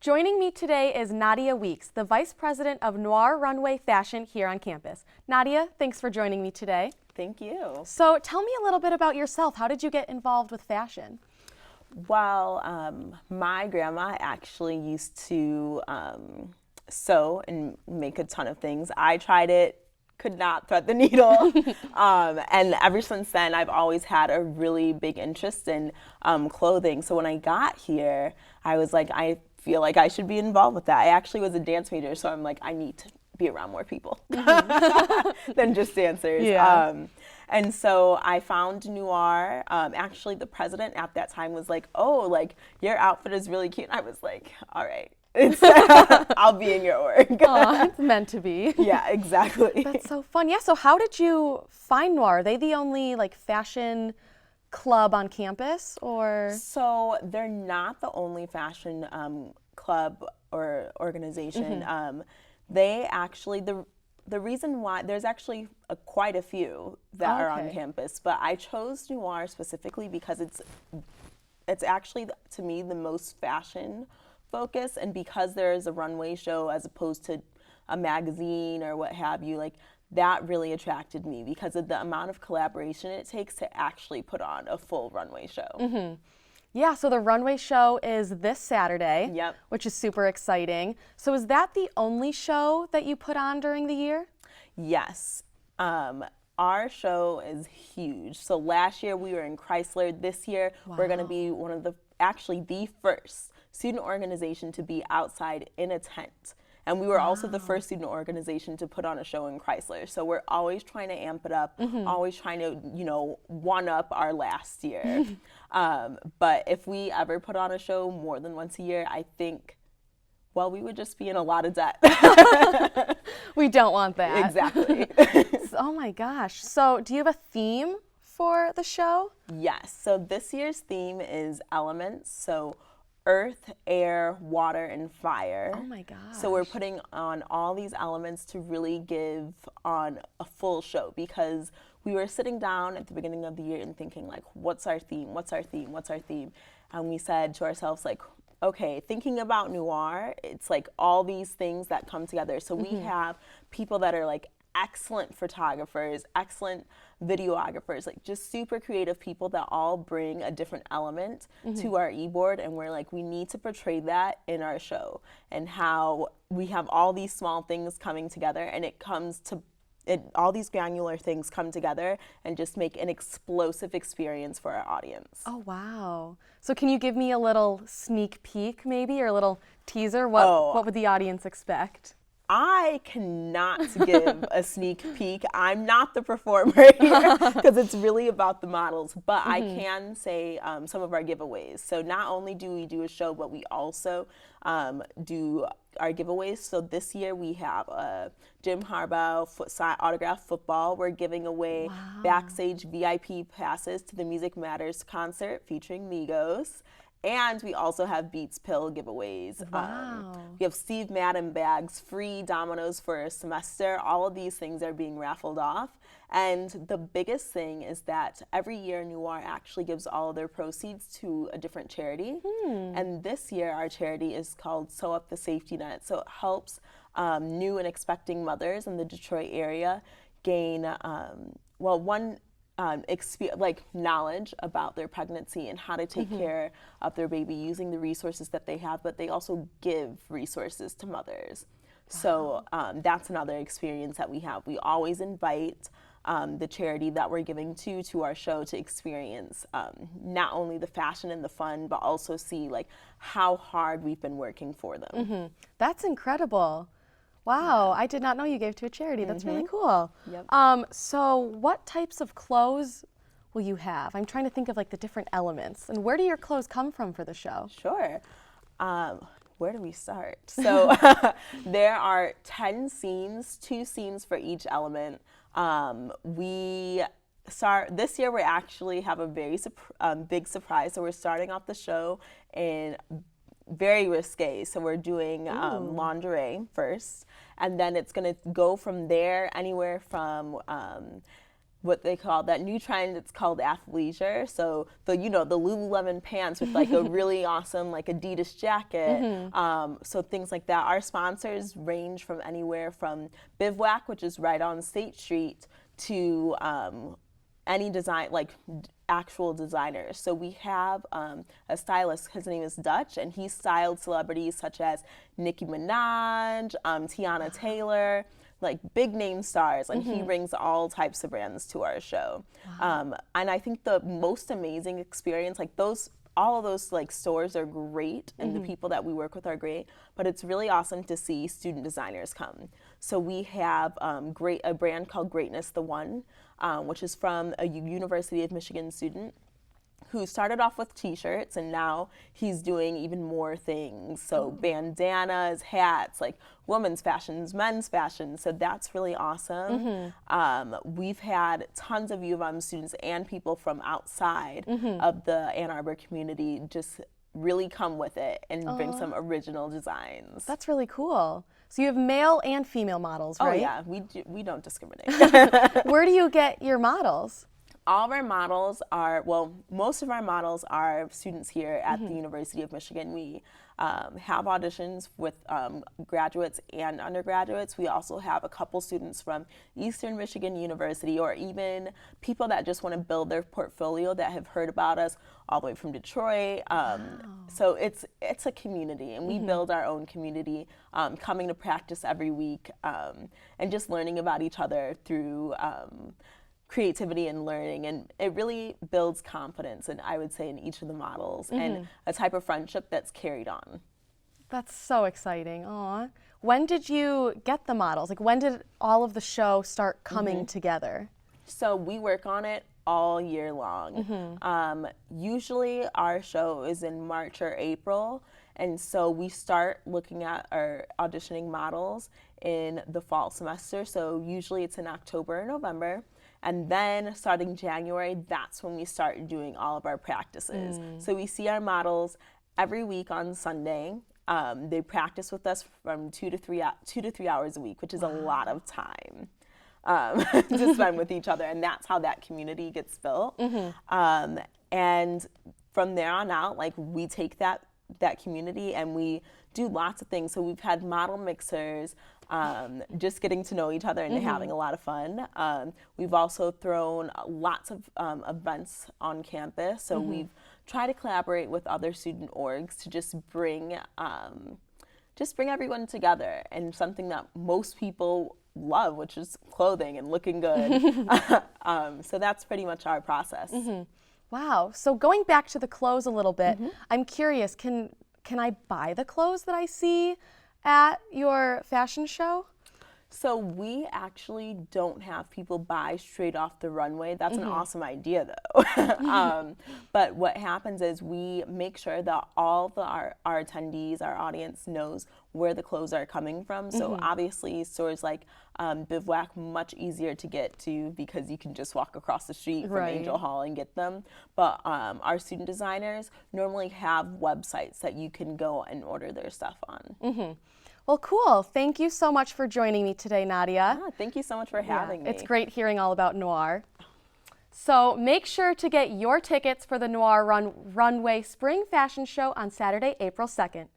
Joining me today is Nadia Weeks, the Vice President of NOiR Runway Fashion here on campus. Nadia, thanks for joining me today. Thank you. So tell me a little bit about yourself. How did you get involved with fashion? Well, my grandma actually used to sew and make a ton of things. I tried it, could not thread the needle. And ever since then, I've always had a really big interest in clothing. So when I got here, I was like, I feel like I should be involved with that. I actually was a dance major, so I'm like, I need to be around more people than just dancers. Yeah. And so I found NOiR. Actually, the president at that time was like, oh, like, your outfit is really cute. And I was like, all right, I'll be in your org. Oh, it's meant to be. Yeah, exactly. That's so fun. Yeah, so how did you find NOiR? Are they the only like fashion club on campus, or? So they're not the only fashion club or organization. They actually, the reason why, there's actually quite a few that are on campus, but I chose NOiR specifically because it's actually, to me, the most fashion focused, and because there is a runway show as opposed to a magazine or what have you, like, that really attracted me because of the amount of collaboration it takes to actually put on a full runway show. Yeah, so the runway show is this Saturday, Yep. which is super exciting. So is that the only show that you put on during the year? Yes. Our show is huge. So last year we were in Chrysler. This year we're going to be one of actually the first student organization to be outside in a tent. And we were also the first student organization to put on a show in Chrysler. So we're always trying to amp it up, always trying to, one up our last year. But if we ever put on a show more than once a year, I think, well, we would just be in a lot of debt. We don't want that. Exactly. Oh my gosh. So do you have a theme for the show? Yes. So this year's theme is elements. So earth, air, water, and fire. Oh my gosh. So we're putting on all these elements to really give on a full show, because we were sitting down at the beginning of the year and thinking, like, what's our theme? What's our theme? What's our theme? And we said to ourselves, like, okay, thinking about NOiR, it's like all these things that come together. So we have people that are like excellent photographers, excellent videographers, like just super creative people that all bring a different element to our e-board, and we're like, we need to portray that in our show, and how we have all these small things coming together, and all these granular things come together and just make an explosive experience for our audience. Oh wow. So can you give me a little sneak peek maybe, or a little teaser? What would the audience expect? I cannot give a sneak peek. I'm not the performer here because it's really about the models, but I can say some of our giveaways. So not only do we do a show, but we also do our giveaways. So this year we have a Jim Harbaugh autographed football. We're giving away backstage VIP passes to the Music Matters concert featuring Migos. And we also have Beats Pill giveaways. We have Steve Madden bags, free Dominoes for a semester. All of these things are being raffled off. And the biggest thing is that every year NOiR actually gives all of their proceeds to a different charity. And this year our charity is called Sew Up the Safety Net. So it helps new and expecting mothers in the Detroit area gain, knowledge about their pregnancy and how to take care of their baby using the resources that they have, but they also give resources to mothers. So that's another experience that we have. We always invite the charity that we're giving to our show to experience not only the fashion and the fun, but also see like how hard we've been working for them. That's incredible. Wow, I did not know you gave to a charity. That's really cool. Yep. So what types of clothes will you have? I'm trying to think of like the different elements. And where do your clothes come from for the show? Sure. Where do we start? So there are 10 scenes, 2 scenes for each element. This year we actually have a very big surprise. So we're starting off the show in very risque. So we're doing lingerie first, and then it's going to go from there anywhere from what they call that new trend. It's called athleisure. So the the Lululemon pants with like a really awesome like Adidas jacket. So things like that. Our sponsors range from anywhere from Bivouac, which is right on State Street, to any design like actual designers. So we have a stylist. His name is Dutch, and he styled celebrities such as Nicki Minaj, Tiana Taylor, like big name stars, and he brings all types of brands to our show. And I think the most amazing experience, like all of those like stores are great, and the people that we work with are great, but it's really awesome to see student designers come. So we have a brand called Greatness the One, which is from a University of Michigan student who started off with t-shirts, and now he's doing even more things. So bandanas, hats, like women's fashions, men's fashion. So that's really awesome. We've had tons of U of M students and people from outside of the Ann Arbor community just really come with it and bring some original designs. That's really cool. So you have male and female models, right? Oh yeah, we don't discriminate. Where do you get your models? All of our models are, well, most of our models are students here at the University of Michigan. We have auditions with graduates and undergraduates. We also have a couple students from Eastern Michigan University, or even people that just want to build their portfolio that have heard about us all the way from Detroit. So it's a community, and we build our own community, coming to practice every week, and just learning about each other through creativity and learning, and it really builds confidence, and I would say in each of the models, and a type of friendship that's carried on. That's so exciting. Aw. When did you get the models? Like, when did all of the show start coming together? So we work on it all year long. Usually our show is in March or April, and so we start looking at our auditioning models in the fall semester. So usually it's in October or November. And then starting January, that's when we start doing all of our practices. So we see our models every week on Sunday. They practice with us from 2 to 3 hours a week, which is a lot of time to spend with each other. And that's how that community gets built. And from there on out, like, we take that community and we do lots of things. So we've had model mixers, just getting to know each other and having a lot of fun. We've also thrown lots of events on campus. So we've tried to collaborate with other student orgs to just bring everyone together, and something that most people love, which is clothing and looking good. So that's pretty much our process. Wow. So going back to the clothes a little bit, I'm curious, can I buy the clothes that I see at your fashion show? So we actually don't have people buy straight off the runway. That's an awesome idea, though. But what happens is we make sure that all our attendees, our audience, knows where the clothes are coming from. So obviously stores like Bivouac, much easier to get to because you can just walk across the street from Angel Hall and get them. But our student designers normally have websites that you can go and order their stuff on. Well, cool. Thank you so much for joining me today, Nadia. Thank you so much for having me. It's great hearing all about NOiR. So make sure to get your tickets for the NOiR Runway Spring Fashion Show on Saturday, April 2nd.